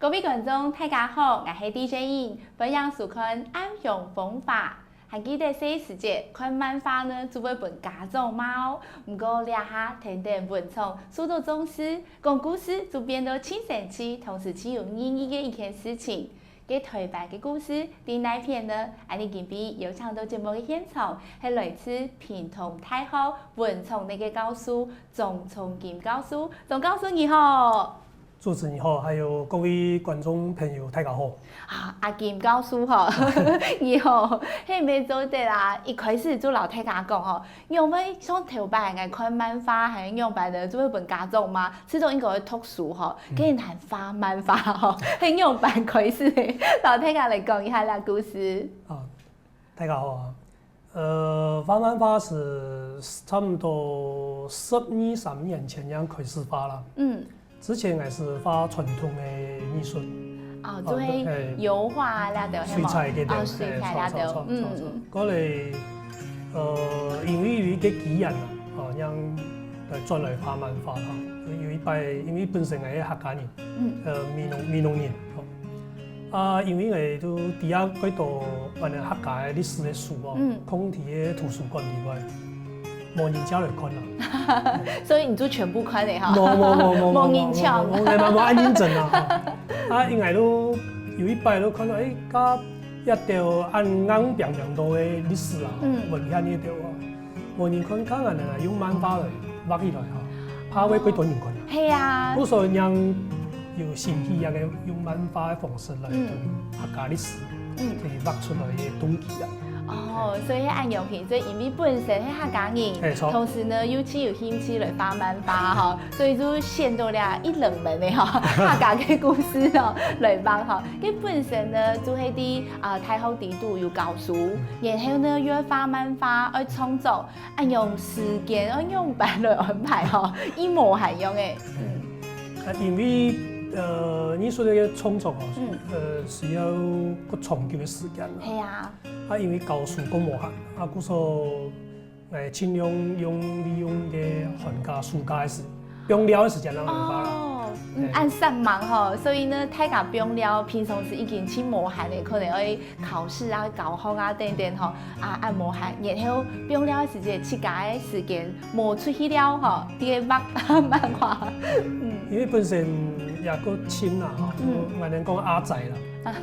各位观众，大家好，我是 DJ 英，分享数看安雄风法。还记得这时节看漫画呢，就会本家长猫。不过俩下听听文创，速度重视，讲故事就变得轻神奇，同时具有意义的一件事情。给台版的故事，第哪篇呢？俺哋今比有唱到节目的现场，是来自平通太后文创那个教书，钟崇金教书，钟教书你好。主持人好，还有各位观众朋友，大家好。阿金教书吼，你好，迄没做得啦。一开始做老太家讲吼，因为像头摆爱看漫画，还用摆的做一本家长嘛，始终应该会读书吼，跟人谈发漫画吼，很用版开始的。老太家来讲一下那故事。大家好啊。发漫画是差不多12、13年前样开始发了。之前还是画传统的艺术，做油画啦，对，水彩嘅对，水彩啦，对，过来，因为有一个机缘啦，让来转来画漫画哈。有一摆，因为本身係客家人，闽农人，因为我都底下嗰度揾客家嘅歷史嘅書空地嘅圖書館以外。冇人家来看啦，所以你就全部看的哈？冇人抢，冇按认真啊！因为都有一摆都看到，加一条按硬平平多的历史啊，文献呢条啊，冇人看，看人啊用漫画来画起来哈，怕会几多人看。系啊，不所以人有兴趣嘅用漫画的方式来读客家历史，可以画出来嘅东西啊。所以按用品，所以因为本身係客家人，同時呢有興趣來畫漫畫哈，所以就選到了一冷門的哈客家嘅故事哦來畫哈。佢本身呢就係啲太后地度有教書，然後呢要畫漫畫去創作，按用時間按用版來安排哈，一模係用嘅。因為你說嘅創作需要個長久嘅時間啦。係啊。因為教書咁無限，故所盡量利用嘅寒假、暑假嘅時，用了嘅時間啦，按上忙吼，所以呢，大家不用了，平常時已經去無限的，可能要考試啊、教學啊等等吼，按無限，然後不用了嘅時間，自家嘅時間冇出去了吼，啲嘅漫畫。因為本身也個親啦，我哋講阿仔啦，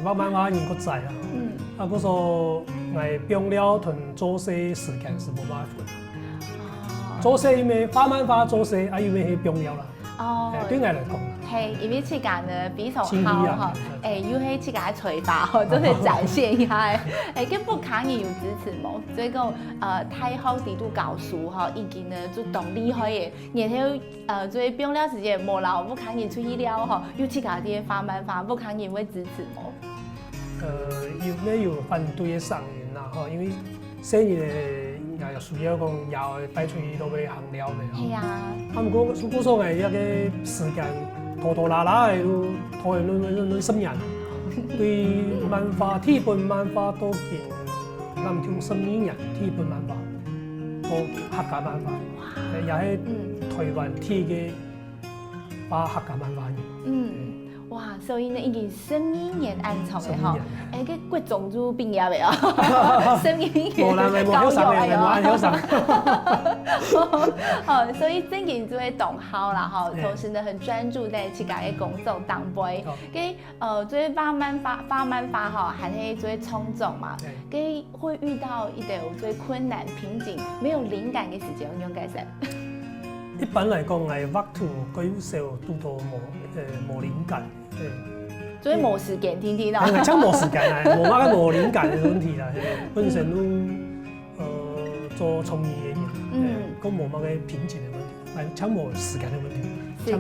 畫漫畫人個仔啦。嗰時我用了同做些時間是冇辦法。做些因為畫漫畫做些，因為係用了啦。對我來講，係因為自家呢比較好哈，又係自家吹法吼，真係展現一下。跟不卡人有支持冇，所以講太后地度教書哈，已經呢就當厲害嘅，然後所以用了時間冇啦，不卡人出去了吼，又自家啲畫漫畫，不卡人會支持冇。有反對嘅商人啦，因為生意也需要講也帶出去都會行了嘅。係啊。不過如果說係一個時間拖拉拉嘅都拖人10年，對漫畫第一本漫畫都見南京12年，第一本漫畫都客家漫畫，也係台灣第一個畫客家漫畫嘅。哇，所以呢已經12年按從嘅吼，個國中就畢業嘅哦，12年高幼哦，所以真嘅就會懂好啦吼，同時呢很專注在自家嘅工作當中，跟做畫漫畫吼，還係做創作嘛，跟會遇到一條最困難瓶頸，沒有靈感嘅時間用解釋。一般嚟講，係畫圖嗰時候都冇靈感，所以冇時間天天咯。真冇時間啊，冇靈感嘅問題啦。本身都做創意嘅人，咁冇乜嘅瓶頸嘅問題，係真冇時間嘅問題。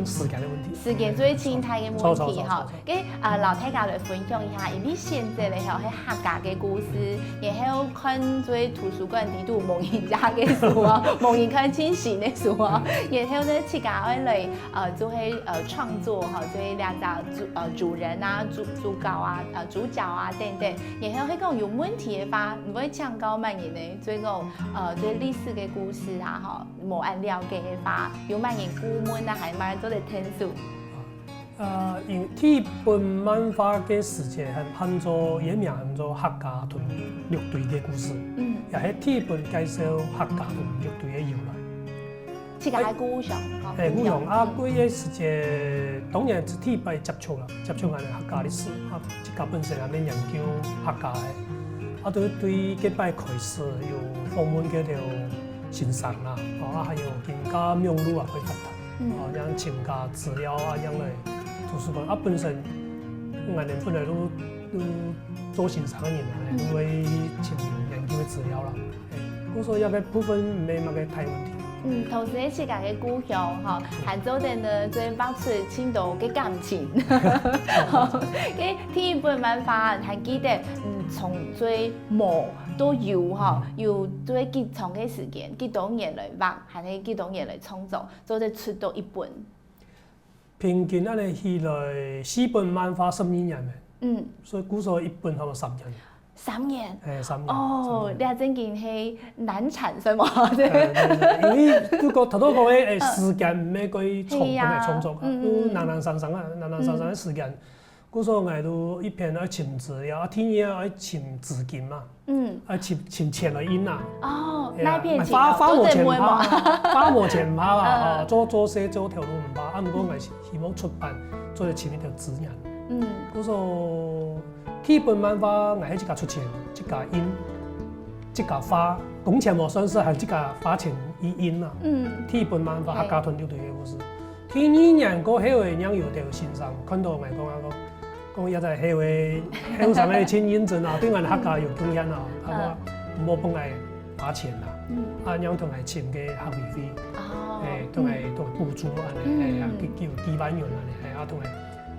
時間的問題，時間最青態嘅問題哈。跟老太家來分享一下，因為現在咧係客家嘅故事，然後看做圖書館地度蒙人家嘅書啊，蒙人看清醒嘅書啊，然後呢自家會來就會創作哈，就會兩個主人啊、主角啊、主角啊等等，然後佢講有問題嘅話，唔會講到乜嘢呢？所以講對歷史嘅故事啊，哈，冇按了解嘅話，有乜嘢顧問啊，係乜做嚟聽數？因日本漫画嘅世界很做也名很做客家同乐队嘅故事，也係日本介紹客家同樂隊嘅由來。這個係故鄉，故鄉啊，佢嘅世界當然係日本接觸啦，接觸人客家歷史，自家本身係咩研究客家嘅，對幾擺開始有訪問嗰條先生啦，還有人家名錄啊可以發達，讓請家資料啊，讓嚟。圖書館本身，我哋本來都做先生嘅人啊，都會請研究嘅資料啦。所以有個部分冇乜嘅大問題。同時自家嘅故鄉嚇，還做啲呢，最保持青島嘅感情。嘅日本漫畫還記得，從最末到有嚇，有最幾長嘅時間，幾多年來畫，還係幾多年來創作，做得出到一本。平均安尼起來4本漫畫12年嘅，所以估數一本係10年。3年。3年。哦，你係真件係難產是嘛？因為嗰個頭先講嘅時間唔係佢創作，都難生嘅時間。嗰時候我都一邊要尋資料，天嘢要尋資金嘛，要尋錢來印啊。哦，那邊錢花無錢唔怕，花無錢唔怕啦。做事做條路唔怕，唔過我係希望出版做嚟尋一條資源。嗰時候日本漫畫我係自家出錢，自家印，自家花，工錢冇算是係自家花錢印啊。日本漫畫客家團隊嘅故事，第2年嗰迄個人有條先生看到我講啊講一隻迄個香港嘅簽印證啊，對我哋客家有貢獻啊，冇幫佢打錢啦，讓同佢簽嘅學費，同佢補助啊，叫幾萬元啊，同佢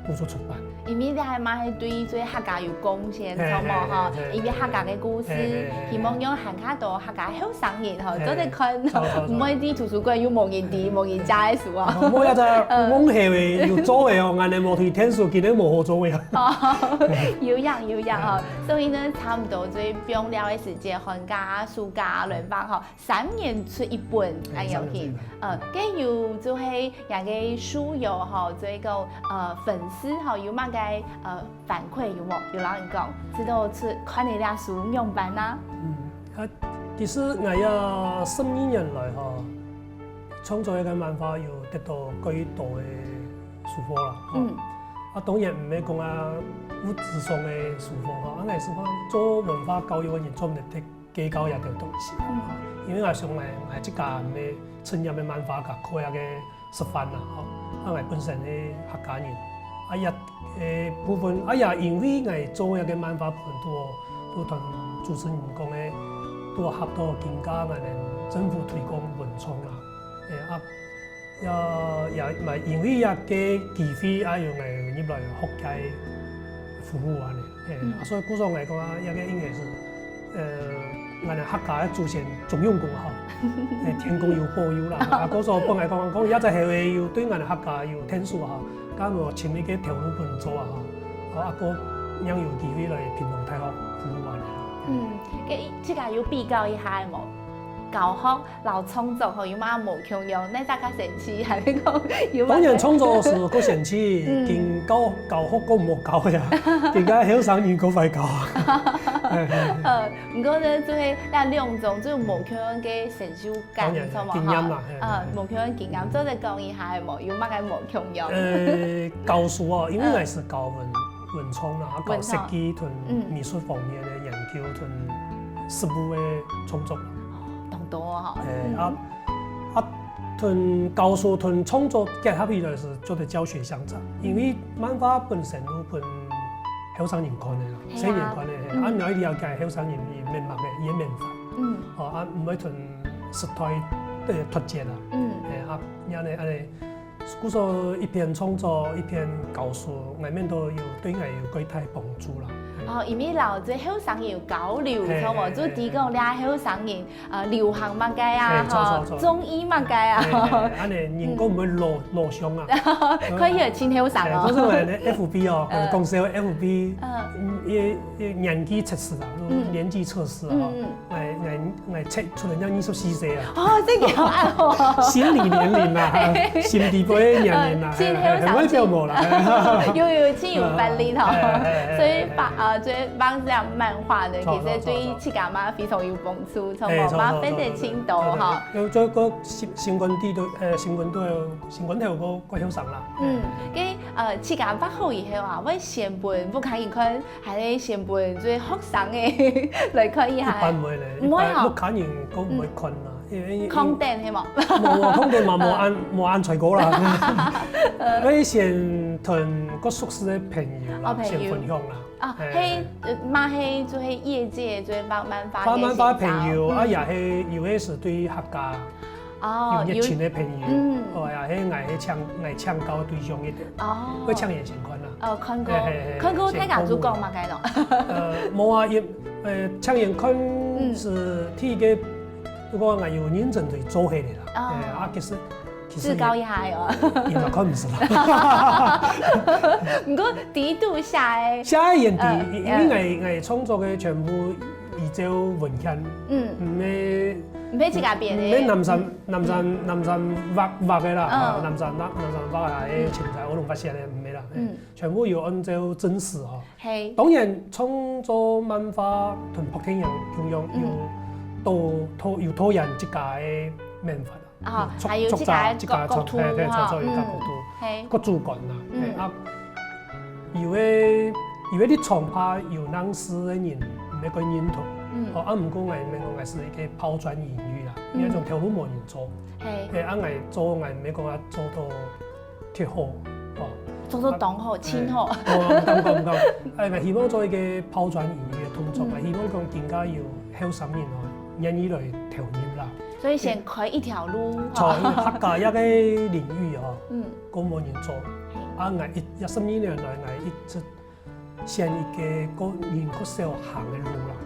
補助出版。因為你係咪對最客家有貢獻，錯冇嗬？因為客家嘅故事，希望用客家多客家後生人嗬，做啲看，唔可以啲圖書館有冇人啲冇人揸嘅書啊。冇一隻講係嘅，要做嘅哦，我哋冇去聽書，見到冇好做嘅。有樣嗬，所以呢，差唔多最重要嘅時間，寒假、暑假兩班嗬，3年出一本係有見。跟有就係人嘅書友嗬，做一個粉絲嗬，有乜嘅反饋有冇？有人講知道出看你倆書用版啦。其實我要12年來創作一個漫畫，要得到幾多嘅收穫啦。當然唔係講物質上嘅收穫我係希望做文化教育嘅人做唔得幾高一條東西。因為我想我即家唔係深入嘅漫畫家開下嘅食飯啦，我係本身嘅客家人。部分因為我做一個漫畫部分都同主持人講嘅，都合作更加我哋政府推廣文創啦。也咪因為個機會用嚟入來學界服務啊所以故上嚟講一個應該是我哋客家嘅祖先重用功天公有保佑啦。嗰時候幫嚟講一隻係要對我哋客家要聽書咁我前面嘅條路本做個有機會嚟平塘大學服務即係要比較一下冇教學老創作有乜冇強用，你大家神奇係呢個要。當然創作是個神奇，見教學個唔好教呀，更加後生人個快教。唔過呢，就係兩種就冇強嘅成就感，錯冇嚇。冇強經驗，做嚟講一下係冇，有乜嘅冇強用。教書因為我是教文創啦，教設計同美術方面嘅研究同實務嘅創作。多同教書同創作結合起來是做得教學相長，因為漫畫本身都本後生人看嘅啦，青年看嘅，唔可以了解後生人嘅面貌嘅也免費，唔會同實體脫節啦，因為故所一邊創作一邊教書，外面都要對我有幾大幫助啦。因為老最後生人有交流，錯冇？就提供倆後生人流行乜嘅啊，中醫乜嘅啊，人工唔會落上啊，可以係前後生哦。嗰種係 FB 公司嘅 FB，年紀測試啦，年紀測試我測出嚟有24歲啊。這個好啱喎。心理年齡啊，心理过年年啦，很会跳舞啦，有亲有班里头，所以就是帮这样漫画呢，其实对自家嘛非常有帮助，从我嘛分得清楚哈。有做个新闻地都新闻个休息啦。给自家办好以后啊，我先本不看一看，还得先本做学生的来看一下。一般唔會咧，一般不看人都唔會看啦。空電係冇？冇空電嘛，冇按隨過啦。我先同個宿舍嘅朋友啦，先分享啦。啊，係嘛係做係業界做漫發嘅。漫發朋友啊，也係有啲是對客家。有熱情的朋友，呀，迄愛搶高對象一點，會搶眼前看啦。看過睇下主角嘛，該咯。冇啊，搶眼看是睇嘅，如果我有認真去做起嚟啦。其實自高一下喲。也看唔是啦。不過地度下誒。下一眼地，因為我創作嘅全部依照文獻，唔俾自家編嘅，唔俾南山畫嘅啦，南山畫係前在我龍發寫嘅唔係啦，全部要按照真實嗬。係。當然創作漫畫同普通人同樣要拖人自家嘅文化啦。係要自家角度嚇，作一個角度，個主觀啦。有啲創拍有當時嘅人唔係個認同。唔過我是一個拋磚引玉啦，因為種條路冇人做，我做我唔係講做到貼好，做到當好、清好。唔敢，我希望做一個拋磚引玉嘅動作，我希望講更加要後生人願意來投入啦。所以先開一條路。在客家一個領域都冇人做，我12年來我一直先一個人個小行嘅路啦。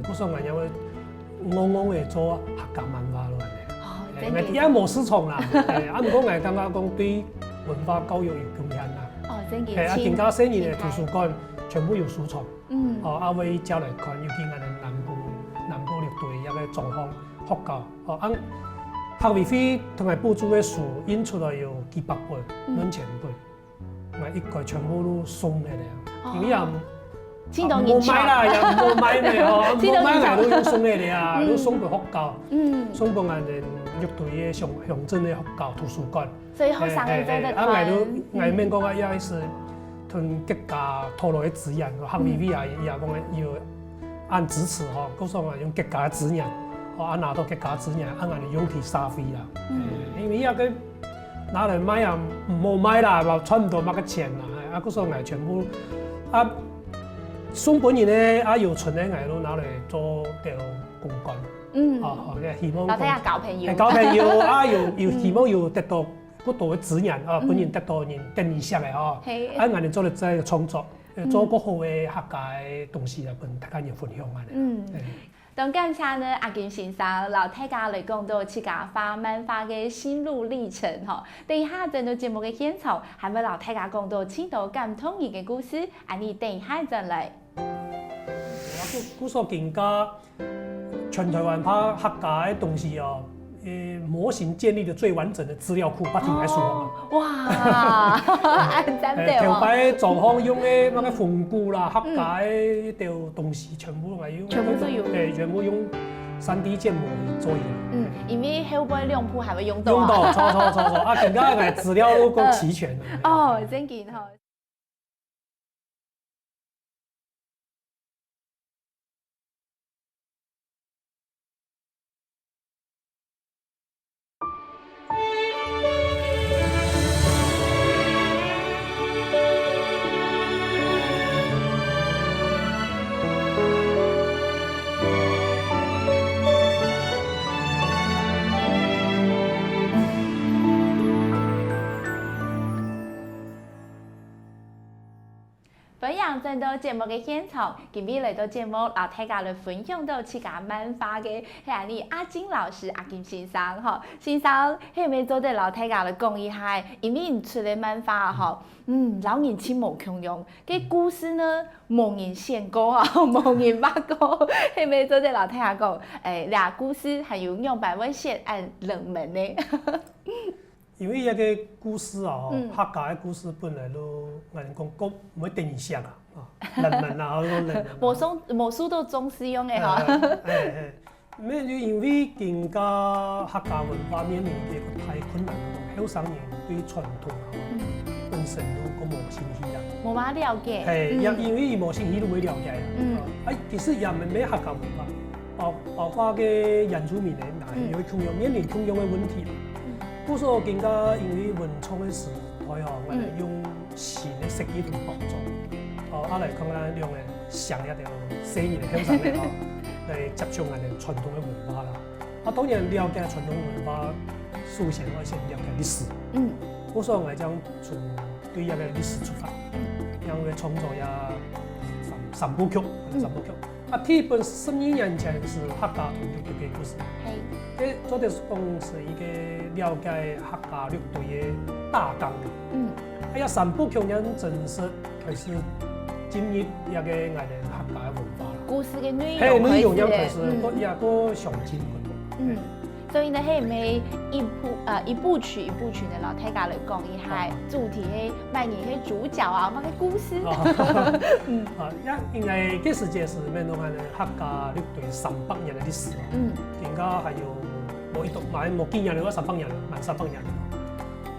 嗰時我因為我會做客家漫畫咯，我而家冇市場啦，唔過我感覺講對文化教育有貢獻啦。更加新嘅圖書館全部有書藏，會招來看，尤其我哋南部綠隊一個狀況學教，學位費同埋補助嘅書印出來有幾百本、1000本，我一個全部都送嚟啦，因為冇買啦，又冇買咩嗬，冇買我都要送你哋啊，都送俾學校，送俾我哋樂隊嘅鄉鎮嘅學校圖書館。所以學生嘅做得我免講也是同國家投入嘅資源，學位費也講要按支持嗬，告訴我用國家嘅資源，按拿到國家資源，按我哋用去消費啦。因為一個拿嚟買啊，冇買啦，話賺唔到乜嘅錢啦，告訴我全部送本人咧，有存咧，我都拿嚟做條公關。希望睇下交朋友，又希望要得到不多嘅資源，本人得到人認識嘅我哋做嚟即係創作，做個好嘅客家嘅東西啊，同大家人分享啊。咁剛才呢，阿金先生老大家嚟講到自家畫漫畫嘅心路歷程嗬。等一下進到節目嘅現場，係咪老大家講到青島感通人嘅故事？你等一下再嚟。古所更加全台灣拍客家嘅東西哦，模型建立的最完整的資料庫，不停喺數哇！條擺狀況用嘅乜嘅風鼓啦、客家嘅條東西，全部係用，全部用3D 建模去做嘢。因為後邊兩鋪係會用到。用到，錯，更加係資料都夠齊全。真健好。本樣進到節目嘅現場，今日嚟到節目，老大家嚟分享到自家漫畫嘅係你阿金老師、阿金先生嗬。先生，係咪做得老大家嚟講一下？因為你出嚟漫畫嗬，老人千無窮用，嘅故事呢冇人寫過啊，冇人畫過，係咪做得老大家講？嗱故事係用樣板會寫按冷門呢？因为一个故事啊，客家的故事本来都我哋讲唔會定義啊，人民啊，嗰種人。無數都中式用嘅嗬。咩就因為更加客家文化面臨嘅一個太困難，後生人對傳統啊本身都冇興趣啊。冇乜了解。係，因為冇興趣都會了解啊。其實也唔係咩客家文化，包括嘅原住民咧，係有同樣面臨同樣嘅問題。故所更加因為文創嘅時代哦，我哋用新嘅設計同包裝，嚟講咧用嘅上一條細年嘅後生咧嚟接觸我哋傳統嘅文化啦。當然了解傳統文化，首先我先了解歷史。故所我將從對一個歷史出發，讓佢創作一三部曲。第一本12年前是客家同樂隊嘅故事。做的講是一個了解客家樂隊嘅大綱。3部曲呢正式開始進入一個我哋客家嘅文化啦。故事嘅內容開始一個上進嘅。所以呢，係咪一部曲呢？老太家嚟講，伊係主題係扮演係主角啊，乜嘅故事。因為這世界是咩東嘅客家樂隊300年嘅歷史啊。更加還有冇幾年嚟講300年啦，滿300年啦。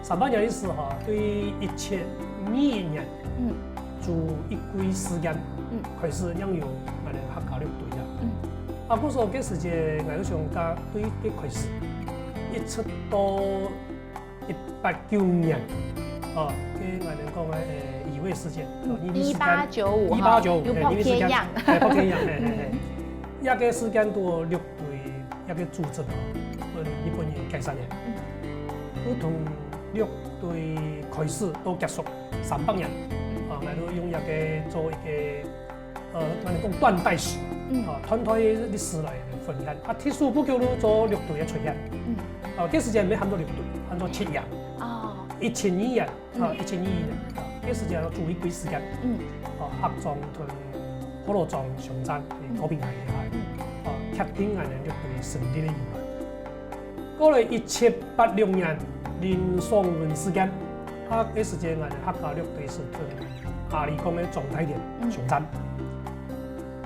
300年歷史哈，對1721年，做一季時間，開始擁有我哋客家樂隊啦。故所這時間我哋上家對嘅開始，一直到189年，嘅我哋講嘅義威事件，1895，有破天陽，破天陽，一個時間都樂隊一個組織日本人解散嘅，都同樂隊開始到結束300年，我哋用一個做一個我哋講斷代史。團隊歷史嚟分享。第4部叫做樂隊嘅出現。這時間沒喊做樂隊，喊做七人。1721年，1721年。這時間做一季時間。客莊同火羅莊上戰嗰邊係確定我哋樂隊成立嘅意義。過來1786年林爽文時間，這時間我哋客家樂隊是同阿里講嘅狀態點上戰。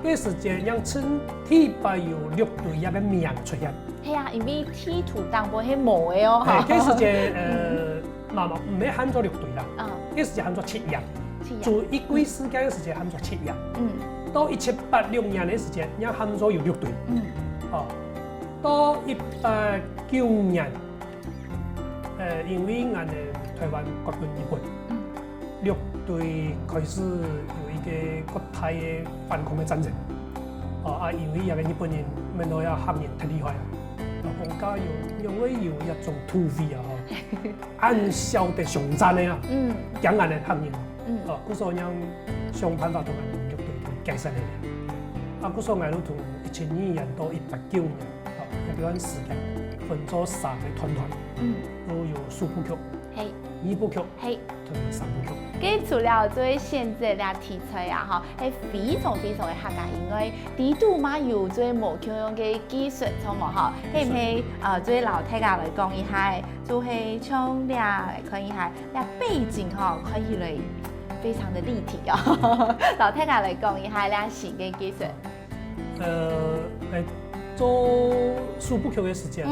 這時間讓稱天白有樂隊一個名出現。係啊，因為天土當本係冇嘅哦。係，這時間唔係喊做樂隊啦。這時間喊做七人。做一季時間嘅時間喊做七人。到1786年嘅時間，讓喊做有樂隊。到189年，因為我哋台灣國軍日本，樂隊開始有一個國泰嘅反抗嘅戰爭。因為一個日本人問到有黑人太厲害啦，國家因為有一種土匪啊，暗笑的上戰嘅啊，講我哋黑人，故所讓想辦法同我哋樂隊解散嚟。故所我哋都同1722年到189年，一段時間分咗3個團隊，都有4部曲。2部曲，同3部曲。咁除了做現在嘅題材啊，係非常嘅客家音樂，地度嘛有做無共樣嘅技術，錯冇嗬？係唔係？做老太家嚟講，伊係就係從倆可以係倆背景嗬，可以嚟非常的立體啊！老太家嚟講，伊係倆新嘅技術。做4部曲嘅時間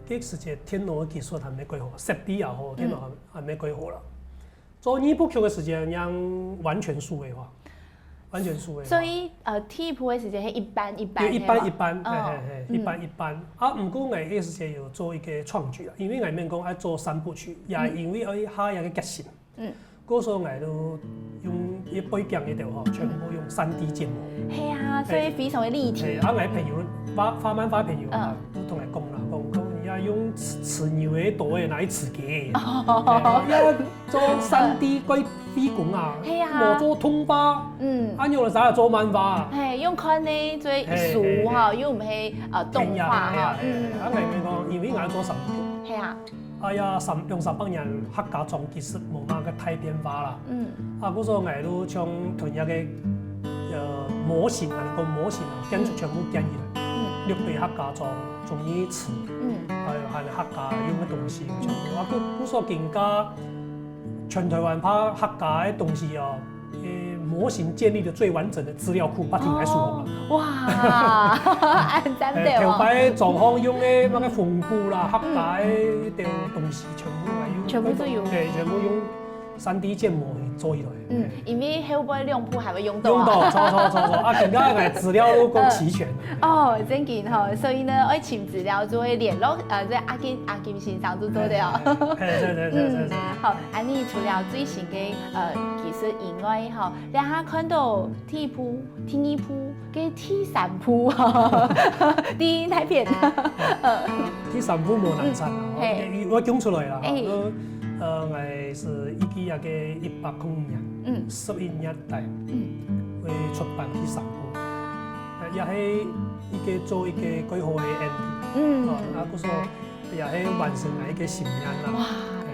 這時間電腦嘅技術還沒規劃，設備也好，電腦還沒規劃啦。做2部曲嘅時間，讓完全數位化，完全數位化。所以第一部嘅時間係一般，一般。唔過我呢時間有做一個創舉啦，因為我們講要做3部曲，也因為要下一個決心。嗰時候我都用一背景嘅條全部用3D 建模。係啊，所以非常嘅立體。我朋友畫漫畫朋友都同我講啦，用瓷牛嘅多嘅來設計，做3D 龜飛管啊，冇做通巴，按用嚟啥做漫畫，係用看呢做樹嚇，又唔係動畫嚇。因為我做3部曲，用300年客家裝技術冇乜嘅太變化啦。嗰時候我都將同一個模型，我哋講模型啊，跟住全部建議嚟，樂隊客家裝。中意瓷，還有客家用嘅東西，全部啊，古所更加全台湾拍客家的东西哦，模型建立的最完整的资料库，把听来说嘛。哇，按赞的头哦。摆状况用的那个缝布啦，客家的东西全部来用，全部都用，对，全部用3D 建模去做起来。因为会不会用铺还会用到用到，错，啊，更加个资料都够齐全。哦，真紧吼，所以呢，爱请资料做会联络，这阿金先生都做的哦。对。好，安尼除了最新的技术以外，吼，你还看到第一铺、第二铺、跟第3铺，第一台片。第3鋪無難產啊！我講出來啦，我是一個100年11年代會出版第3部，也係一個做一個幾好嘅 ending，啊，嗰時也係完成了一個心願啦。哇！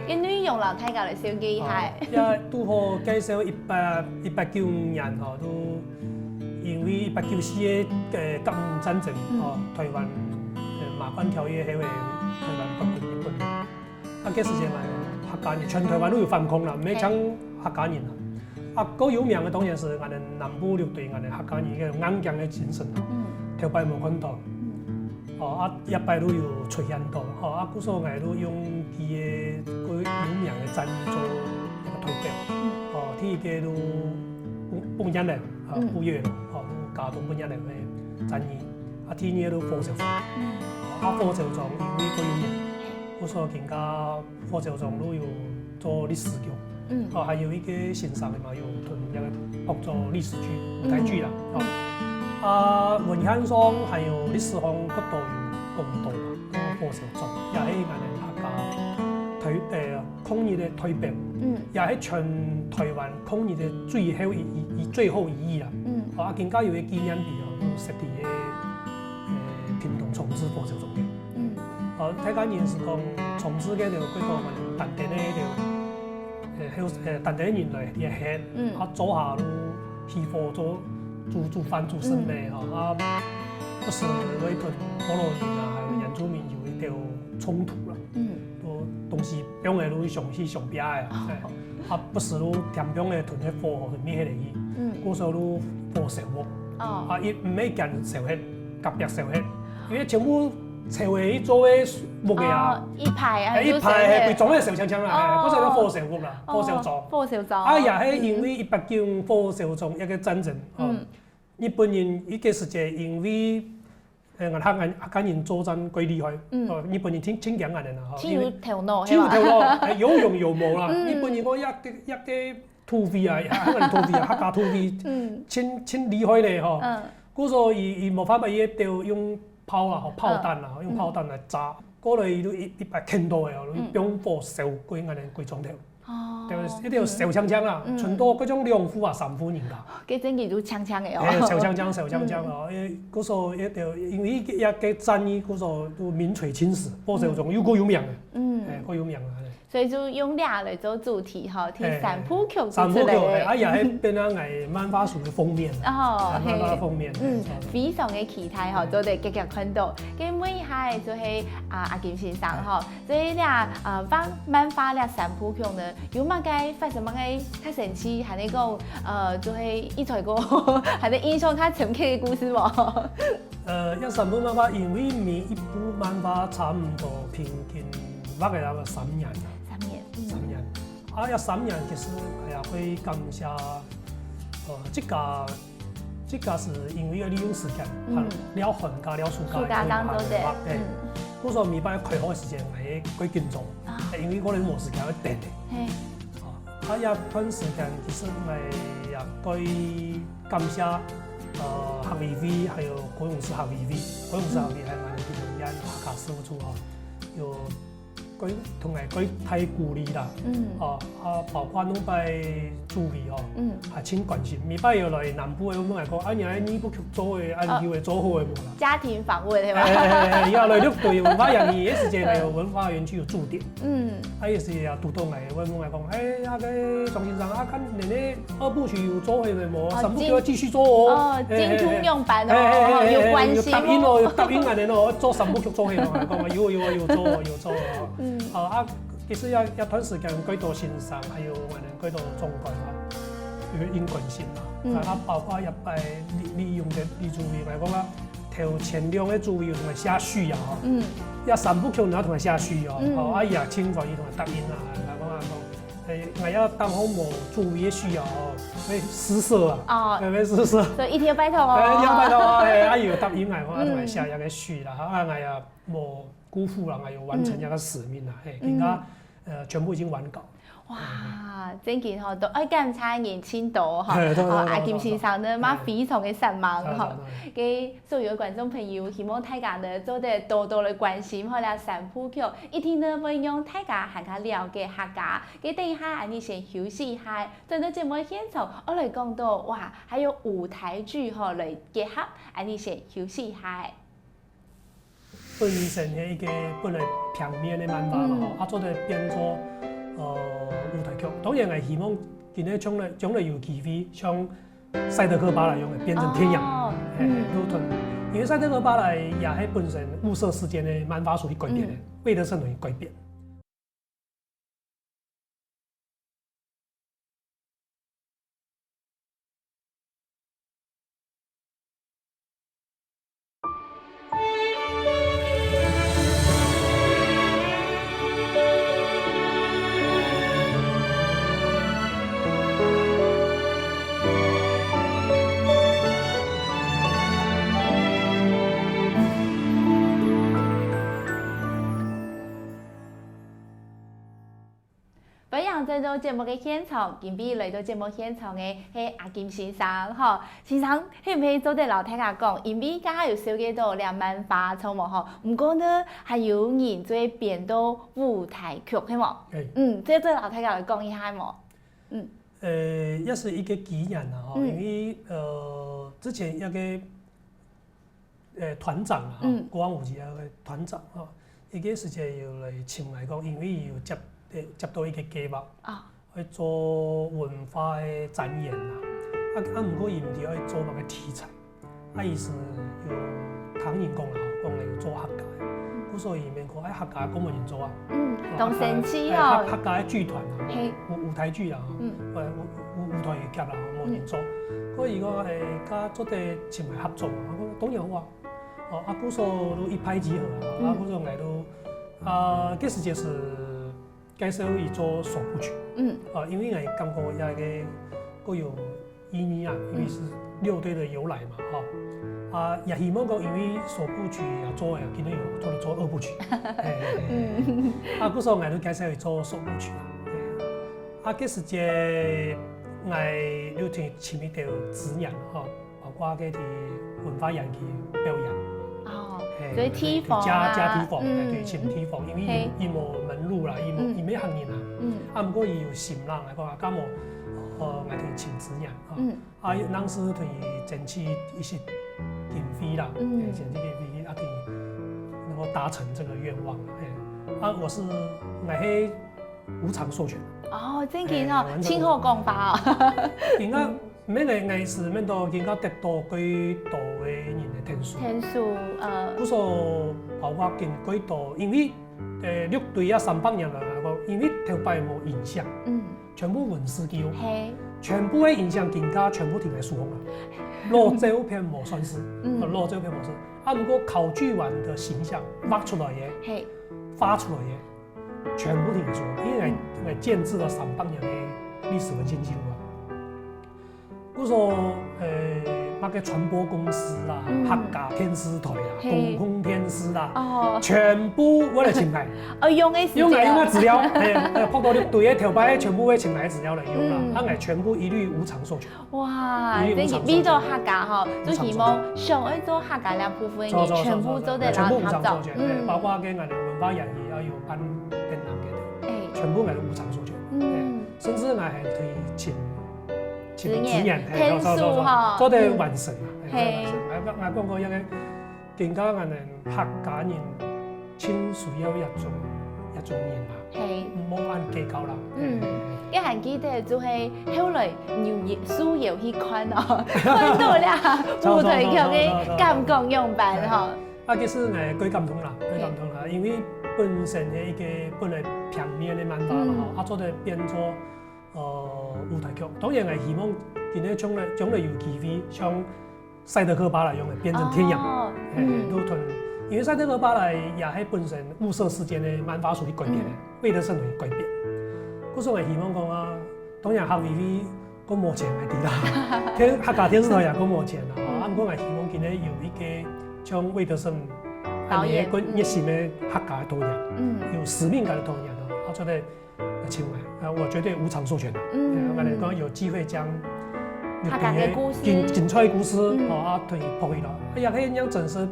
因為用老太教嚟小機械，也都好介紹190年哦，都因為194嘅甲午戰爭哦，台灣馬關條約係為台灣國定日本，啊，嗰時間係客家人，全台灣都有反抗啦，唔係講客家人啦。啊，嗰有名嘅當然是我哋南部六隊，我哋客家人嘅硬頸嘅精神啦，頭擺冇看到。哦，啊，一擺都有出現到，哦，啊，嗰時候我哋都用佢嘅嗰有名嘅戰役做一個推表，哦，啲嘅都半日嚟，啊，半月咯，哦，都加到半日嚟嘅戰役，啊，啲嘢都火燒莊，啊，火燒莊因為嗰有名，嗰時候更加火燒莊都有做歷史劇，哦，還有一個線上嘅嘛，有同一個做歷史劇舞台劇啦，哦。啊，文獻上還有歷史上嗰度有講到啦，火燒莊也係我哋客家抗日嘅推表，也係全台灣抗日嘅最後一役啦。啊，更加有個紀念碑哦，設喺屏東重置火燒莊嘅。啊，睇緊人是講重置嘅就嗰個我哋當地咧就當地人嚟啲係，啊做下都起火做。煮飯煮生嘅吼，啊，嗰時嗰啲部落人啊，還有原住民有一條衝突啦，都東西邊個都上去上邊嘅，啊，不時都天邊嘅屯嘅火去滅嚟去，嗰時候都火燒屋，啊，伊唔係間燒hết，隔壁燒hết，因為全部燒嘅做嘅木嘅啊，一排係佢裝嘅燒槍槍啦，嗰時都火燒屋啦，火燒莊，啊，也係因為190火燒莊一個戰爭，日本人一個時間因為客家人作戰幾厲害，日本人挺強硬嘅啦，超有頭腦，有勇有謀啦。日本人講一個土匪啊，香港土匪啊，客家土匪，真厲害咧嗬。嗰時候伊冇法，伊就用炮啦，炮彈啦，用炮彈來炸，嗰類都一百輕多嘅，用火燒幾我哋幾莊頭。一定要燒槍槍啦，全多嗰種2夫啊3夫人㗎。嗰陣叫做槍槍嘅哦。燒槍哦，嗰時候一定因為一個戰役嗰時候都名垂青史，火燒莊有個有名嘅，個有名嘅。所以就用倆嚟做主題吼，第3部曲3部曲，啊也係變咗係漫畫書嘅封面。哦，漫畫封面。非常嘅期待吼，做哋繼續看到。咁每下就係阿金先生吼，即係倆漫畫倆3部曲呢，有乜嘅發生乜嘅較神奇，係你講就係一台個係你印象較深刻嘅故事喎。一3部漫畫，因為每一部漫畫差唔多平均畫嘅有個3年。3年，啊，要3年其實係啊，會感謝，這個是因為要利用時間，了寒假了暑假，當中的，嗰時候未擺開學時間係幾緊張，因為我哋冇時間去等嘅，啊，一段時間其實係也幾感謝，學委會還有高雄市學委會係我哋其中一客家事務處啊，有。佢同埋佢太鼓勵啦，包括攏擺主委哦，係真關心。未擺又來南部嘅，我們嚟講，啊，人哋不去做嘅，按叫嘅做好嘅冇啦。家庭訪問係嘛？而家來6隊文化園區，一時間係文化園區有駐點。啊，一時又督導嚟，我們嚟講，啊個莊先生啊，看人哋2部曲有做嘅冇，3部曲要繼續做哦。精通用版哦，有關係。答應我哋咯，做3部曲做嘅，我講有做。其实一段時間幾多欣賞，還有我哋幾多中國啊，有個因關性啊，啊包括入擺利用嘅你注意嚟講啊，頭前兩個注意同埋寫序啊，一三部曲然後同埋寫序哦，啊伊也清楚伊同埋答應啊，嚟講啊講，我要當好無注意嘅序啊，會失色啊，會失色，所以一定要拜託哦，一定要拜託啊，啊伊有答應嚟講，同埋寫一個序啦，啊我也無辜負啦，我要完成一個使命啦，更加全部已經完稿。哇，真件吼都咁差年輕多哈，阿金先生呢，嘛非常嘅失望哈。給所有觀眾朋友，希望大家呢做得多多嘅關心，好啦，三部曲，一天呢會讓大家更加了解客家。給等一下，安尼先休息一下，陣到節目現場，我來講到哇，還有舞台劇吼來結合，安尼先休息一下。本身嘅一個本來平面嘅漫畫嘛，做得變做舞台劇。當然係希望今日將來有機會像賽德克巴萊用嘅變成天陽，因為賽德克巴萊也係本身霧社事件嘅漫畫屬於改編嘅，魏德聖等於改編。本樣嚟到節目嘅現場，今邊嚟到節目現場嘅係阿金先生，吼，先生，係唔係做得老大家講？因為家下有小幾多兩漫畫錯冇吼，唔過呢，還有人做變到舞台劇係冇？即對老大家來講一下冇？也是一個機緣啊，因為之前一個團長啊，國王舞集個團長啊，一個時間要嚟請嚟講，因為要接到一個計劃，去做文化嘅展演啦。唔過伊唔係去做乜嘅題材，意思要唐人講啦，講嚟要做客家嘅，咁所以面講客家講冇人做啊。咁神奇哦！客家嘅劇團啊，舞台劇啊，舞台劇啊，冇人做。咁如果家做啲前嚟合作，當然好啊。嗰時候都一拍即合啊，嗰時候嚟到嗰時就是介紹伊做首部曲。因為我感覺也個有意義啊，因為是6隊的由來嘛，也希望講因為首部曲也做，今年又做2部曲。嗰時候我都介紹伊做首部曲啦。嗰時節我有聽前面條指引包括嗰啲文化演技表演。所以梯房加梯房，對，前梯房，因為伊無門路啦，伊咩行人啦，唔過伊有心人嚟講，咁我哋請指引，當時佢爭取一些經費啦，爭取經費，佢能夠達成這個願望啦。我是係無償授權。真件哦，清楚講法哦。點解？咩嚟藝術咩到更加得到幾多嘅人嘅天數？嗰時包括見幾多，因為6隊啊300人來講，因為頭擺冇影像，全部文字記錄，全部嘅影像更加全部停喺書房啦，攞照片冇算是，攞照片冇算，唔過考據完嘅形象畫出來嘅，發出來嘅，全部停喺書房，因為係建置咗300年嘅歷史文獻記錄啊。嗰時候乜嘅傳播公司啦、客家電視台啦、公共電視啦，全部我嚟請嚟。用嘅資料，撲到6隊嘅頭擺，全部會請嚟資料嚟用啦。我全部一律無償授權。哇！你做客家吼，就希望想去做客家兩部分嘅嘢，全部做得全部無償授權。包括嘅我哋文化人員要有辦電腦嘅，全部我哋無償授權。甚至我係可以請指引，做得完成啊！我講過一個更加我哋客家人親屬要一種人啊，唔好按計較啦。我還記得就係後來書遊戲看哦，看到啦舞台劇嘅感覺樣板吼。其實我幾感動啦，因為本身的一个本来平面的漫画嘛，啊做得变做舞台剧。当然係希望今日將來有機會像賽德克巴萊用嘅變成天陽，都同因為賽德克巴萊也係本身霧社事件嘅漫畫書去改編嘅，魏德聖去改編。嗰時我希望講啊，當然客 VV 都冇錢嚟啲啦，客家電視台也都冇錢啦，啊，不過我希望今日有一個像魏德聖導演個熱心嘅客家導演，有使命感嘅導演啊，我覺得請來，我絕對無償授權的，我哋講有機會將客家嘅故事、精彩故事啊，推播去啦，也可以讓真實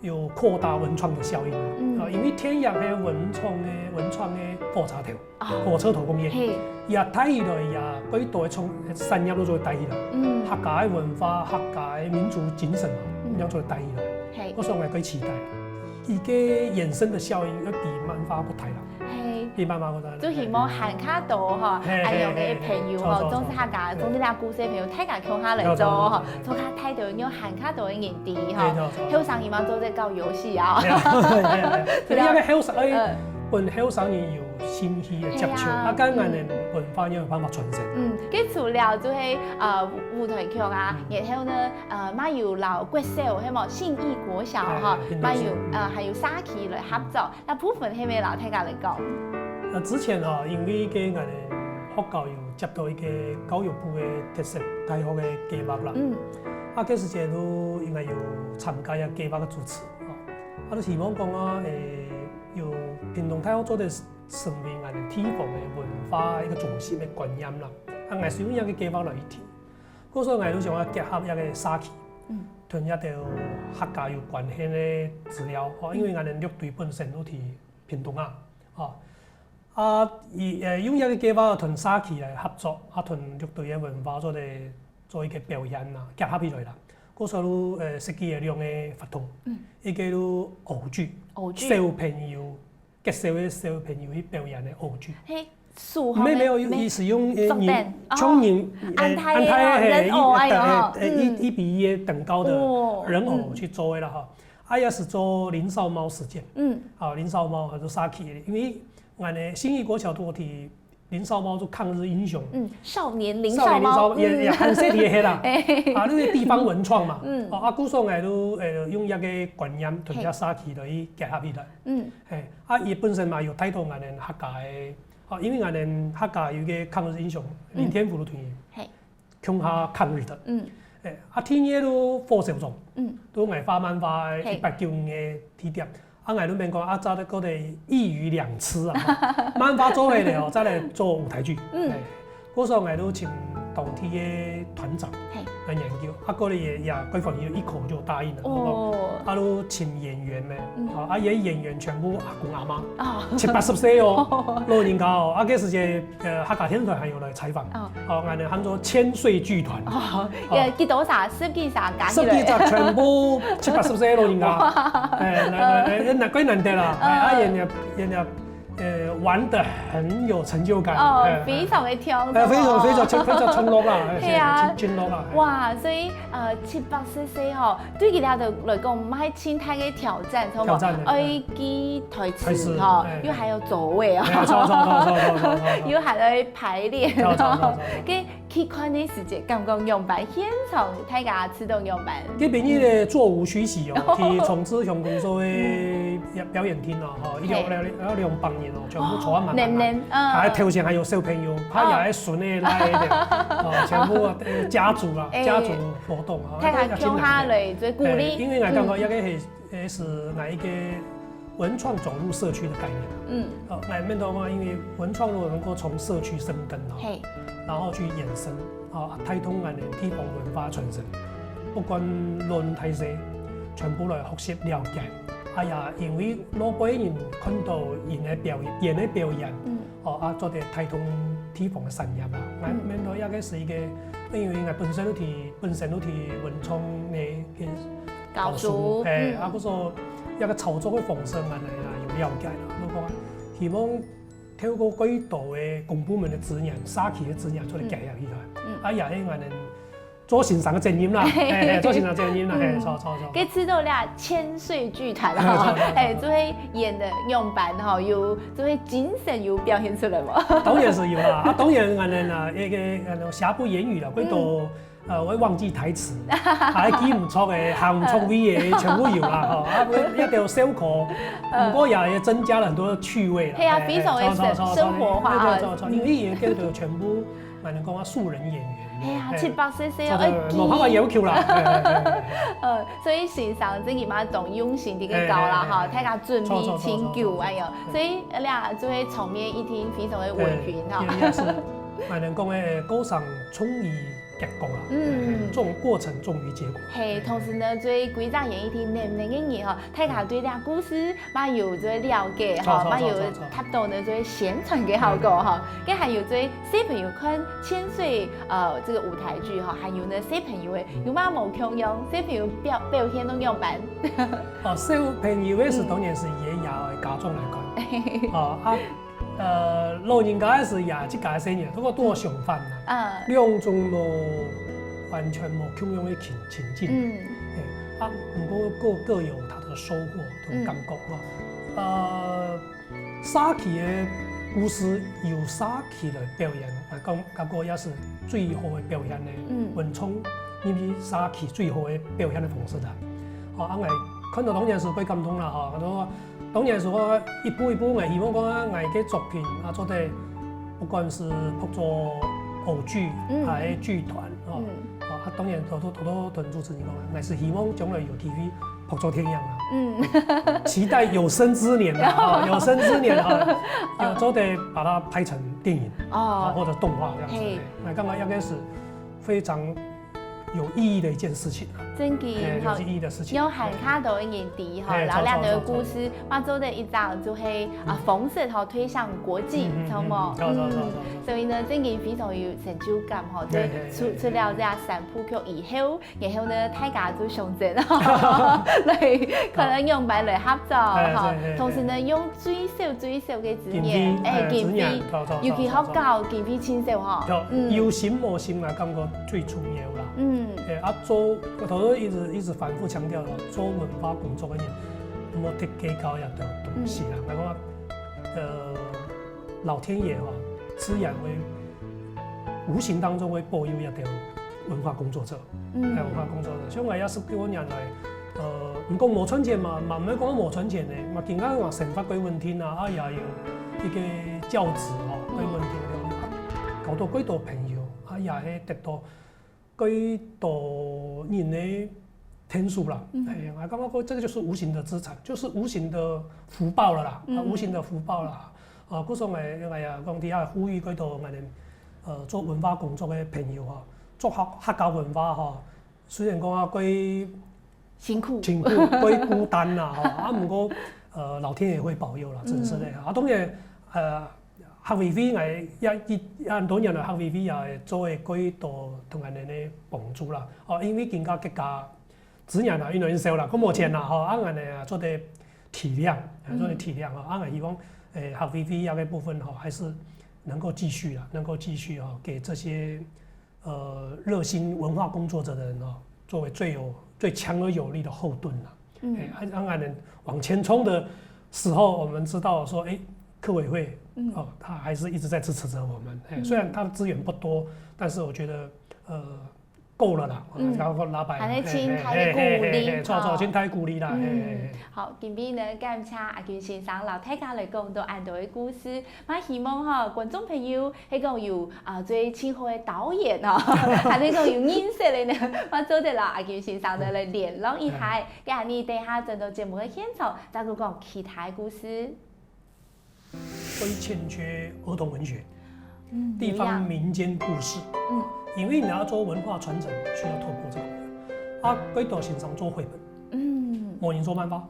有擴大文創嘅效應啊，因為天陽係文創嘅火車頭工業，也睇起來也幾多從產業都做帶起來，客家嘅文化、客家嘅民族精神啊，咁樣做帶起來，我想係幾期待。而嘅衍生嘅效應要比漫畫不太啦，比漫畫不太。就希望行卡到嗬，哎用嘅朋友嗬，總是客家，總之啲故事朋友睇下強下嚟做嗬，做下睇到用行卡到嘅人哋嗬，後生人嘛做隻搞遊戲啊，因為後生誒，本後生人有新氣嘅接觸，啊，跟人哋文化有辦法傳承。佢除了就係舞台劇啊，然後呢馬有老國小，係冇信義國小嗬，馬有還有沙琪來合作，那部分係咪老大家嚟講？之前啊，因為嘅我哋學校有接到一個教育部嘅特色大學嘅計劃啦，啊，嗰時節都應該有參加一計劃嘅主持，啊，都希望講啊，有屏東大學做啲成為我哋地方嘅文化一個中心嘅觀念啦，啊，我使用一個計劃來去提，嗰時候我都想結合一個沙琪，同一條客家有關係嘅資料，因為我哋樂隊本身都喺屏東啊，用一個計劃同沙琪嚟合作，啊，同樂隊嘅文化做一個表演啊，結合起來啦。嗰時候設計兩個活動，一個都粵劇，小朋友極少嘅小朋友去表演嘅粵劇。沒有，意思用從安泰人偶1:1嘅等高的人偶去做嘅啦哈。啊也是做林少貓事件，林少貓或者沙琪嘅，因為我哋信義國小都提林少貓做抗日英雄，少年林少貓也很適貼嘅啦，啊，呢啲地方文創嘛，啊，古時候我都用一個觀念同隻沙琪嚟結合起來，啊，伊本身嘛有睇到我哋客家嘅。因為我哋客家有個抗日英雄林天福都同意，強下抗日的。啊，天野都火燒中，都藝發漫畫190嘅起點。啊，我都明講啊，早啲嗰啲一魚兩吃啊，漫畫做起嚟哦，再嚟做舞台劇。嗰時候我都請當地嘅團長嚟研究，啊，嗰啲也對方一口就答應了。啊，都請演員咧，啊，演員全部阿公阿媽，70-80歲哦，老人家哦，啊，嗰時節客家電視台還有來採訪，我哋喊做千歲劇團，幾多少10幾啥加起來，10幾集全部70-80歲老人家，那幾難得啦，啊，人家玩得很有成就感，非常嘅挑，非常承諾啦，承諾啦。哇，所以7-80歲吼，對佢哋來講唔係輕太嘅挑戰，好冇？愛記台詞吼，又還有座位啊，又還來排練，跟去看啲時節，剛剛用版現場大家自動用版。佢邊啲咧座無虛席哦，去從此向公所嘅表演廳啊，嗬，200人哦，全部坐滿滿，還頭前還有小朋友，他也係順利來嘅，全部家族活動啊，大家聽下嚟最鼓勵。因為我感覺一個係哪一個文創走入社區的概念，我面到話，因為文創如果能夠從社區生根啊，然後去延伸啊，帶動我哋地方文化傳承，不管論大細，全部來學習了解。哎呀，因為老輩人看到人嘅表演，啊，做啲帶動地方嘅產業啊，我面到一個是一個，因為我本身都係文創嘅教書，啊，嗰個一個操作嘅方式，我哋有了解啦。我講希望透過幾多嘅公部門嘅資源、沙琪嘅資源，做嚟結合起來，啊，也係我哋做欣赏的声音啦，做欣赏声音啦，错。给知道了千岁剧团哈，就会演的样板哈，有就会精神有表现出来嘛。当然是有啦，当然俺们啊，那个瑕不掩瑜啦，佢都会忘记台词，还记唔错嘅，行唔错位嘅全部有啦，一定要小可，不过也增加了很多趣味啦。係啊，非常嘅生活化啊。因为也叫做全部，咪能講啊素人演員。係啊，700歲冇辦法要求啦。所以時常真係嘛當用心啲嘅教啦嚇，大家準備請教哎呀，所以倆就會場面一聽非常嘅溫馨嚇。也是，咪能講嘅歌聲充於結果啦。這種過程重於結果。係，同時呢，最幾隻演藝廳能嘅人嚇，大家對倆故事嘛有最了解嚇，嘛有達到呢最宣傳嘅效果嚇，跟還有最小朋友看千歲這個舞台劇哈，還有呢小朋友嘅有嘛冇強樣，小朋友表現都樣板。小朋友嘅是當然是也有家長來看，老人家是也即家生意，不過多相反啦，兩種完全冇強樣嘅情境，不過各有他的收穫同感覺沙琪嘅故事由沙琪來表演，感覺也是最好嘅表現嘅文創，因為沙琪最好嘅表現嘅方式啦。我看到當然是幾感動啦，當然是我一步一步希望講嘅作品做得不管是拍做偶劇還是劇團當然好多同主持人講，我是希望將來有機會拍做天樣期待有生之年有生之年有做得把它拍成電影或者動畫這樣子，我感覺應該是非常有意義的一件事情。真嘅，有意義的事情。有喊卡到嘅年底哈，然後兩個故事，嘛做的一張就係風色哈推向國際，錯冇？所以呢，真嘅非常有成就感哈。即係出了這三部曲以後，然後呢，大家就上陣嚟可能用擺嚟合作哈，同時呢用最少嘅資源，經費，尤其好高，經費清少哈。有心無心啊，感覺最重要啦。我一直反覆強調做文化工作嘅人，冇得計較一樣東西啦。我講老天爺自然會無形當中會保佑一條文化工作者，文化工作者。所以我也是幾多年來，唔講冇存錢嘛，唔係講冇存錢嘅，嘛見緊話成發幾問題啊，也有一個教職幾問題了，搞到幾多朋友，也係得到幾多人嘅天數啦。我感覺這個就是無形的資產，就是無形的福報了啦，無形的福報啦。嗰時候我講啲啊呼籲幾多我哋做文化工作嘅朋友做客家文化雖然講幾辛苦、幾孤單啦，不過老天爺會保佑啦，真是嘅。當然客委會很多人來客委會也做嘅幾多同人哋嘅幫助啦。因為更加國家資源越來越少啦，咁冇錢啦，人哋做啲體諒，我希望客委會嗰個部分還是能夠繼續啦，能夠繼續給這些熱心文化工作者的人作為最強而有力的後盾啦。讓人哋往前衝的時候，我們知道說，客委會他還是一直在支持着我們。雖然他的資源不多，但是我覺得夠了啦，然後老闆，係青苔鼓勵，錯，青苔鼓勵啦。好，今邊呢感謝阿權先生老大家來講到安度嘅故事，我希望觀眾朋友係講有最親好嘅導演係你講有認識嘅呢，我做得啦阿權先生嚟聯絡一下，跟下你等下進到節目嘅現場，再講其他故事。會欠缺兒童文學，地方民間故事，因為你要做文化傳承，需要透過這個，幾多欣賞做繪本，冇人做漫畫，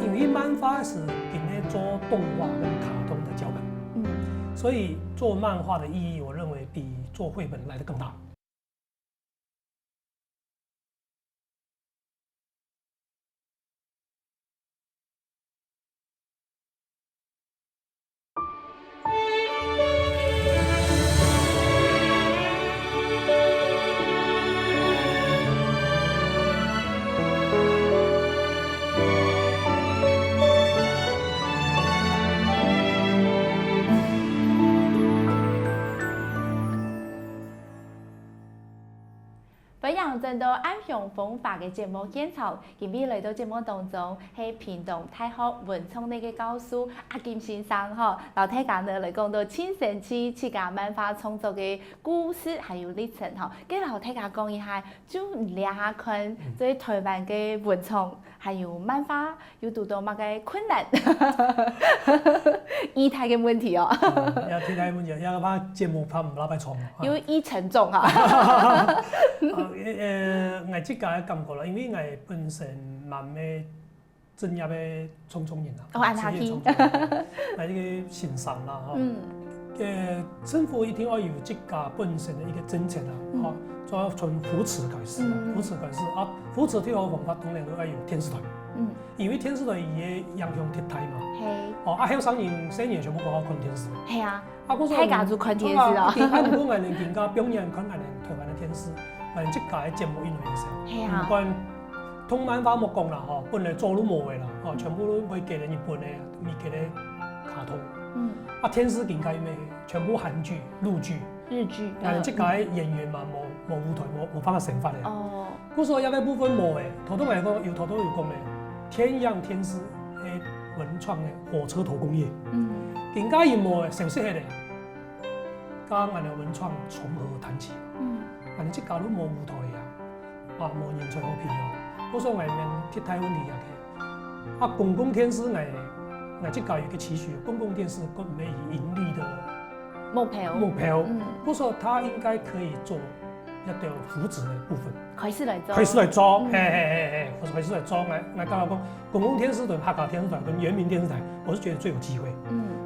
因為漫畫是今天做動畫跟卡通的腳本，所以做漫畫的意義，我認為比做繪本來得更大。上真到安雄风法嘅节目现场，今日来到节目当中，係屏東大學文創類嘅教授阿金先生吼，老大家呢嚟講到親身去自家漫畫創作嘅故事，還有歷程吼，跟老大家講一下，就聊下看在台灣嘅文創，還有漫畫有遇到乜嘅困難，議題嘅問題哦。有議題問題，有把節目拍唔拉擺錯。有意沉重啊。我即家感覺啦，因為我本身蠻咩專業嘅創作人啊，職業創作人，我呢個欣賞啦嚇。政府一定要有即家本身嘅一個政策啊，嚇，就要從扶持開始，扶持開始啊，扶持最好方法當然都要有電視台，因為電視台伊嘅影響特大嘛。哦，後生人細年全部講好看電視。係啊。大家都看電視啊。如果我哋更加表演看我哋台灣嘅電視。我即屆嘅節目因為影響，唔管通漫畫冇講啦，嗬，本來做都冇嘅啦，嗬，全部都會給人日本嘅、美國嘅卡通。電視更加咩？全部韓劇、陸劇。日劇。我哋即屆演員嘛冇舞台冇辦法成發嘅。哦。嗰所以有個部分冇嘅，頭都嚟講有頭都有講嘅，天樣天師嘅文創嘅火車頭工業。更加要冇嘅，成適合嘅，加我哋文創從何談起？我哋即家都冇舞台啊，冇人才可培養，嗰所以我哋鐵太問題也嘅。公共電視我即家有個期許，公共電視佢唔係以盈利的目標，嗰所以它應該可以做一條扶持嘅部分。開始嚟做，開始嚟做。我剛剛講公共電視台、客家電視台跟原民電視台，我是覺得最有機會。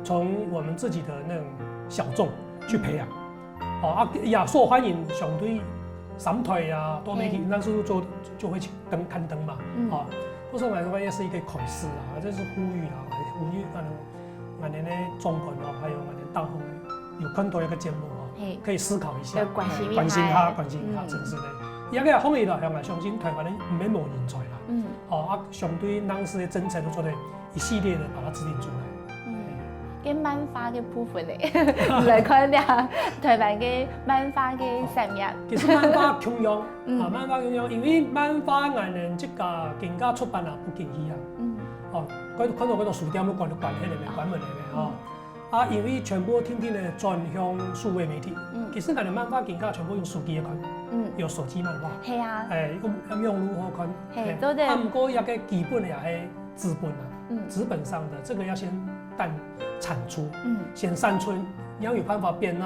從我們自己的那種小眾去培養。也受歡迎，相對三台啊，多媒體那時候就會去刊登嘛。嗰時候我也是一個啟示啊，這是呼籲啊，我哋咧中國啊，還有我哋當紅有看到一個節目啊，可以思考一下，關心下，真是的。一個方面嚟講，我相信台灣咧唔係冇人才啦。相對當時嘅政策都做得一系列的把它制定出來。嘅漫畫嘅部分嚟，嚟看下台灣嘅漫畫嘅產業。其實漫畫窮樣，漫畫窮樣，因為漫畫我哋即個更加出版啊不經意啊。看到嗰度書店都關起嚟嘅，關門嚟嘅。因為全部天天咧轉向數位媒體。其實我哋漫畫更加全部用手機看，用手機漫畫。係啊。用如何看？係，都對。不過一個基本也係資本啊，資本上的這個要先產出，先生存，你要有辦法編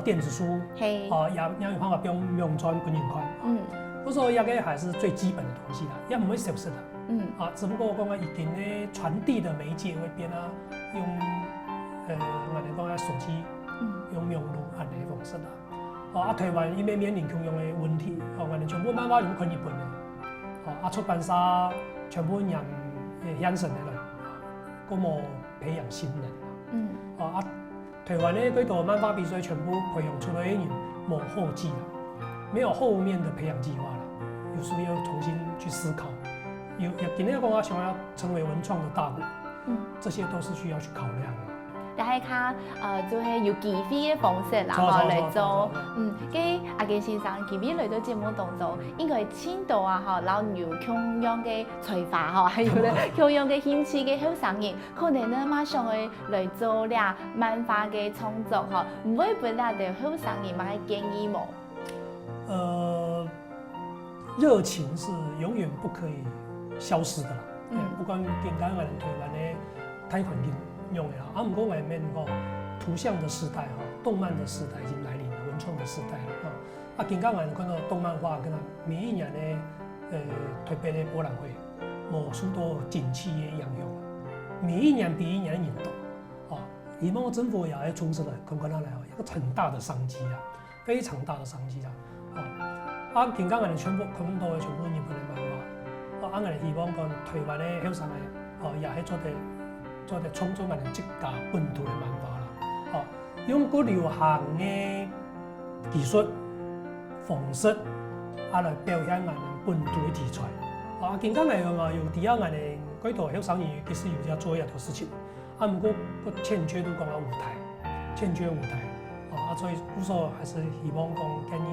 電子書，也要有辦法編用專本人看，嗰所以一個還是最基本的東西啦，也唔會消失的，只不過我講嘅已經咧傳遞的媒介會變用我哋講嘅手機，用網絡安尼方式啦，台灣因為面臨窮樣嘅問題，我哋全部漫畫用看日本嘅，出版社全部人養成嚟，咁冇培養新人台灣咧嗰度漫畫比賽全部培養出來嘅人冇後繼啦，沒有後面的培養計劃啦，有時要重新去思考。今日講想要成為文創的大國，這些都是需要去考量的。但係佢就係用機會嘅方式啦，嚟做，跟阿健先生機會嚟到節目當中，應該青島啊，然後有同樣嘅才華，還有咧同樣嘅興趣嘅後生人，可能咧馬上去嚟做咧漫畫嘅創作，唔會俾咱哋後生人買建議冇？熱情是永遠不可以消失的啦，不管點解我哋台灣嘅太環境。用嘅啦，唔過外面圖像的時代動漫的時代已經來臨了，文創的時代啦，更加我哋看到動漫畫跟每一年嘅台北嘅博覽會，無數多景氣嘅應用，每一年比一年嚴重，希望政府也要重視來看看嚟，一個很大的商機啊，非常大的商機啊，更加我哋全部看到嘅全部日本嘅漫畫，我哋希望講台灣嘅後生嘅，也係做啲創作我哋自家本土嘅漫畫啦，用個流行嘅技術方式來表現我哋本土嘅題材，更加嚟講有啲我哋嗰度後生人其實有要做一條事情，唔過個欠缺都講下舞台，欠缺舞台，所以故所還是希望講建議，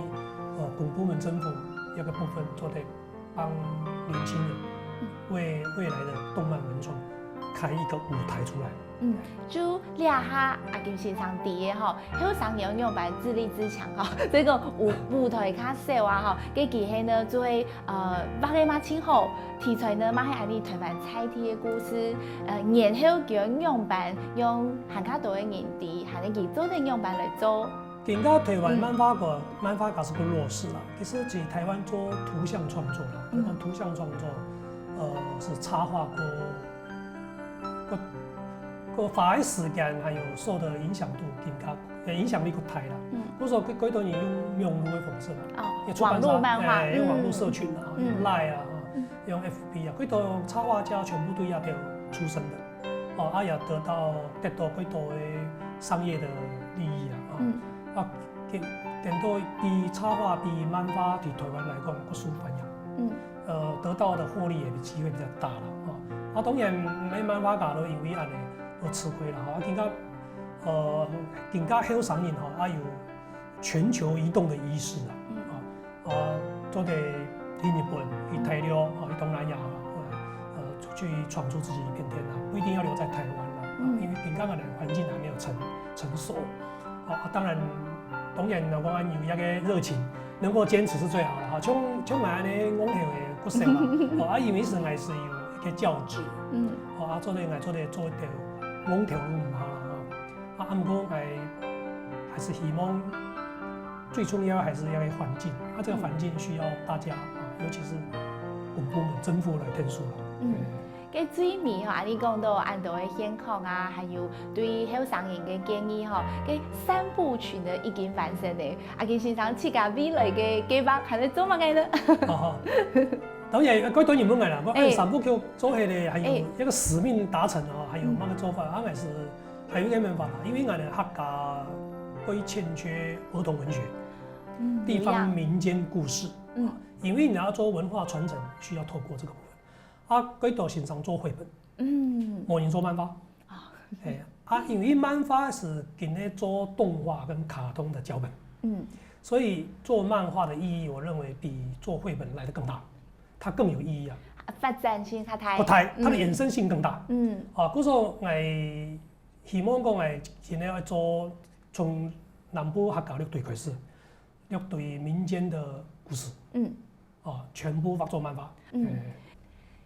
公部門政府一个部分做的帮年轻人为未来的动漫文创开一个舞台出来。就俩下阿金先生提的吼，后生要用办自立自強吼，這個舞台較少啊吼，佮其實呢做畫個嘛真好，題材呢嘛係安尼台灣菜地的故事，然後叫用辦用韓較多的人地，係你做的用辦來做。點解台灣漫畫家是個弱勢啦？其實在台灣做圖像創作啦，圖像創作是插畫個花的時間還有受的影響度更加影響力個大啦。嗰時候幾多年用網絡的方式啦，網絡漫畫，用網絡社群啊，用 Line 啊，用 FB 啊，幾多插畫家全部都也都出身的，也得到幾多的商業的利益啊，更多比插畫比漫畫對台灣來講個受歡迎，得到的獲利也機會比較大啦，當然每漫畫家都因為安尼都吃虧啦，更加後生人有全球移動的意識啦，做得去日本、去泰國、去東南亞去闖出自己一片天啦，不一定要留在台灣啦，因為更加的環境還沒有成熟，當然如果有一個熱情，能夠堅持是最好啦，像埋安尼往後嘅角色啦，因為生還是有一個教旨，做得做一條往條路唔好啦，不過還是希望最重要還是要個環境，這個環境需要大家尤其是本部門政府來添數啦。cái最尾吼，你講到安度的現況啊，還有對後生人嘅建議吼，cái 三部曲呢已經完成咧。阿金先生自家未來嘅計劃係咧做乜嘅呢？當然，嗰當然唔係啦。我三部曲做起來，還有一個使命達成啊，還有乜個做法，還有一個辦法啦。因為我哋客家會欠缺兒童文學，地方民間故事，因為你要做文化傳承，需要透過這個部分。佢都欣賞做繪本，冇人做漫畫，因為漫畫是跟你做動畫跟卡通的腳本，所以做漫畫的意義，我認為比做繪本來得更大，它更有意義啊，發展性較大，它的衍生性更大，嗰時候我希望講我今年要做從南部客家樂隊開始，樂隊民間的故事，全部畫做漫畫，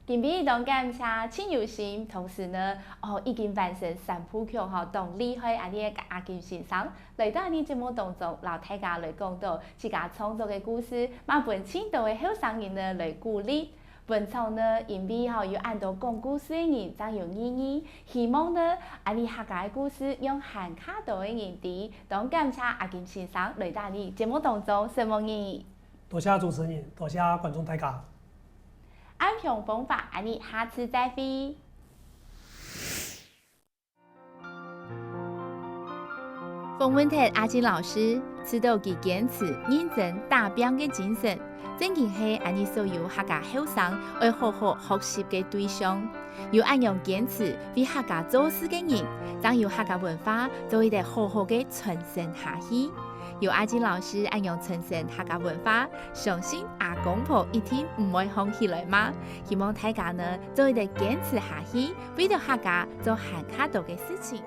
今日當感謝陳有心，同時呢，已經完成三部曲同厲害阿啲阿金先生來到呢節目當中，老大家來講到自家創作嘅故事，嘛本青島嘅後生人呢來鼓勵，本場呢因為有按到講故事嘅人真有意義，希望呢阿啲客家嘅故事用漢卡島嘅人哋，當感謝阿金先生來到呢節目當中，謝謝你。多謝主持人，多謝觀眾大家。安平風法，我哋下次再會。馮文泰阿金老師指導其堅持認真打拼嘅精神，正經係我哋所有客家後生要好好學習嘅對象。要按樣堅持為客家做事嘅人，將有客家文化做一個好好嘅傳承下去。由阿金老師按樣傳承客家文化，相信阿公婆一定唔會放棄來嘛。希望大家呢做一個堅持下去，為咗客家做漢卡島嘅事情。